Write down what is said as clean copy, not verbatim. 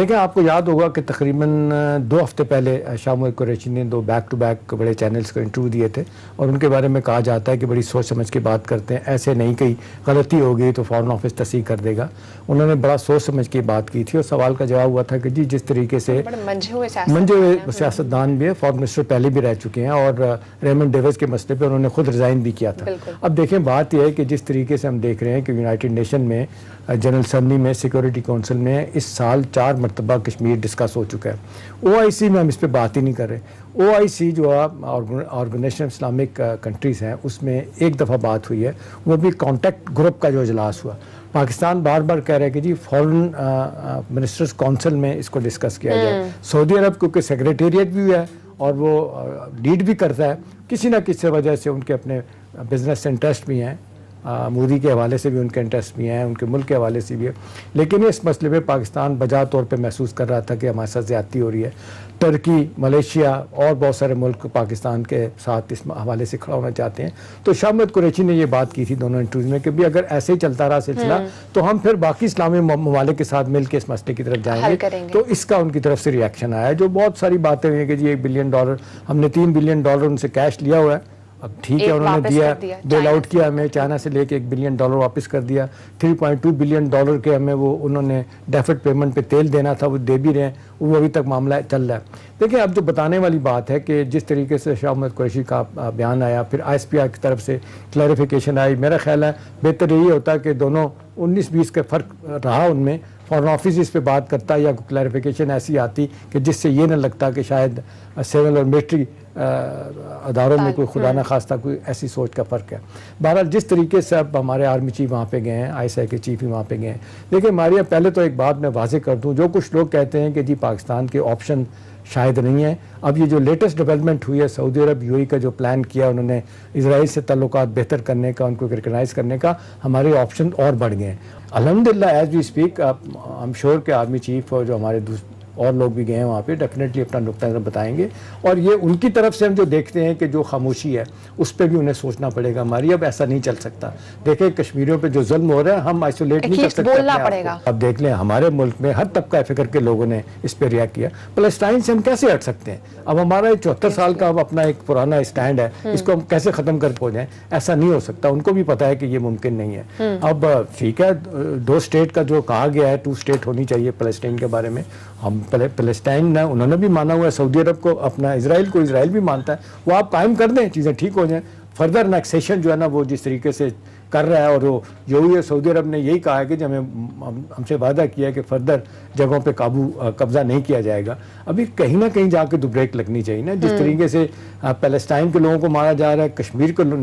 دیکھیں آپ کو یاد ہوگا کہ تقریباً 2 ہفتے پہلے شاہ محمود قریشی نے 2 بیک ٹو بیک بڑے چینلز کو انٹرویو دیے تھے اور ان کے بارے میں کہا جاتا ہے کہ بڑی سوچ سمجھ کے بات کرتے ہیں، ایسے نہیں کہیں غلطی ہو گئی تو فارن آفس تصحیح کر دے گا۔ انہوں نے بڑا سوچ سمجھ کے بات کی تھی اور سوال کا جواب ہوا تھا کہ جی جس طریقے سے منجھے ہوئے سیاستدان بھی ہے، فارن منسٹر پہلے بھی رہ چکے ہیں اور ریمنڈ ڈیوس کے مسئلے پہ انہوں نے خود ریزائن بھی کیا تھا۔ اب دیکھیں بات یہ ہے کہ جس طریقے سے ہم دیکھ رہے ہیں کہ یونائٹڈ نیشن میں جنرل اسمبلی میں سیکورٹی کونسل میں اس سال 4 مرتبہ کشمیر ڈسکس ہو چکا ہے۔ OIC میں ہم اس پہ بات ہی نہیں کر رہے۔ OIC جو آرگنائزیشن آف اسلامک کنٹریز ہیں اس میں ایک دفعہ بات ہوئی ہے، وہ بھی کانٹیکٹ گروپ کا جو اجلاس ہوا۔ پاکستان بار بار کہہ رہا ہے کہ جی فارن منسٹرز کونسل میں اس کو ڈسکس کیا جائے۔ سعودی عرب کیونکہ سیکریٹریٹ بھی ہے اور وہ لیڈ بھی کرتا ہے، کسی نہ کسی وجہ سے ان کے اپنے بزنس انٹرسٹ بھی ہیں، مودی کے حوالے سے بھی ان کے انٹرسٹ بھی ہیں، ان کے ملک کے حوالے سے بھی ہے، لیکن اس مسئلے پہ پاکستان بجا طور پہ محسوس کر رہا تھا کہ ہمارے ساتھ زیادتی ہو رہی ہے۔ ترکی، ملیشیا اور بہت سارے ملک پاکستان کے ساتھ اس حوالے سے کھڑا ہونا چاہتے ہیں۔ تو شاہ محمود قریشی نے یہ بات کی تھی دونوں انٹرویوز میں کہ بھی اگر ایسے ہی چلتا رہا سلسلہ تو ہم پھر باقی اسلامی ممالک کے ساتھ مل کے اس مسئلے کی طرف جائیں گے۔ تو اس کا ان کی طرف سے ریئیکشن آیا، جو بہت ساری باتیں ہوئی ہیں کہ جی $1 بلین ہم نے $3 بلین ان سے کیش لیا ہوا ہے، اب ٹھیک ہے انہوں نے دیا، بیل آؤٹ کیا ہمیں، چائنا سے لے کے $1 بلین واپس کر دیا، $3.2 بلین کے ہمیں وہ انہوں نے ڈیفرڈ پیمنٹ پہ تیل دینا تھا، وہ دے بھی رہے ہیں، وہ ابھی تک معاملہ چل رہا ہے۔ دیکھیں اب جو بتانے والی بات ہے کہ جس طریقے سے شاہ محمود قریشی کا بیان آیا، پھر ISPR کی طرف سے کلیریفیکیشن آئی، میرا خیال ہے بہتر یہی ہوتا کہ دونوں 19-20 کا فرق رہا ان میں، فارن آفس اس پہ بات کرتا یا کوئی کلیریفیکیشن ایسی آتی کہ جس سے یہ نہ لگتا کہ شاید سول اور ملٹری اداروں میں کوئی خدا نہ خواستہ کوئی ایسی سوچ کا فرق ہے۔ بہرحال جس طریقے سے اب ہمارے آرمی چیف وہاں پہ گئے ہیں، ISI کے چیف ہی وہاں پہ گئے ہیں، دیکھیں ماریا پہلے تو ایک بات میں واضح کر دوں، جو کچھ لوگ کہتے ہیں کہ جی پاکستان کے آپشن شاید نہیں ہے، اب یہ جو لیٹسٹ ڈیولپمنٹ ہوئی ہے، سعودی عرب UAE کا جو پلان کیا انہوں نے اسرائیل سے تعلقات بہتر کرنے کا، ان کو ریکگنائز کرنے کا، ہمارے آپشن اور بڑھ گئے ہیں الحمدللہ۔ As we speak I'm sure کہ آرمی چیف اور جو ہمارے اور لوگ بھی گئے ہیں وہاں پہ ڈیفینیٹلی اپنا نقطہ نظر بتائیں گے، اور یہ ان کی طرف سے ہم جو دیکھتے ہیں کہ جو خاموشی ہے اس پہ بھی انہیں سوچنا پڑے گا ہماری، اب ایسا نہیں چل سکتا۔ دیکھیں کشمیریوں پہ جو ظلم ہو رہا ہے ہم آئسولیٹ نہیں کر سکتے، بولنا پڑے گا۔ اب دیکھ لیں ہمارے ملک میں ہر طبقہ فکر کے لوگوں نے اس پہ ریئیکٹ کیا، فلسطین سے ہم کیسے ہٹ سکتے ہیں؟ اب ہمارا 74 سال کا اب اپنا ایک پرانا اسٹینڈ ہے، اس کو ہم کیسے ختم کر پہنچ جائیں؟ ایسا نہیں ہو سکتا، ان کو بھی پتا ہے کہ یہ ممکن نہیں ہے۔ اب ٹھیک ہے 2 اسٹیٹ کا جو کہا گیا ہے، 2 اسٹیٹ ہونی چاہیے فلسطین کے بارے میں، ہم فلسطین انہوں نے بھی مانا ہوا ہے، سعودی عرب کو اپنا اسرائیل کو اسرائیل بھی مانتا ہے، وہ آپ قائم کر دیں چیزیں ٹھیک ہو جائیں۔ فردر نیکسیشن جو ہے نا وہ جس طریقے سے کر رہا ہے، اور وہ جو ہے سعودی عرب نے یہی کہا ہے کہ ہم سے وعدہ کیا ہے کہ فردر جگہوں پہ قبضہ نہیں کیا جائے گا۔ ابھی کہیں نہ کہیں جا کے تو بریک لگنی چاہیے نا، جس طریقے سے پیلسٹائن کے لوگوں کو مارا جا رہا ہے، کشمیر کو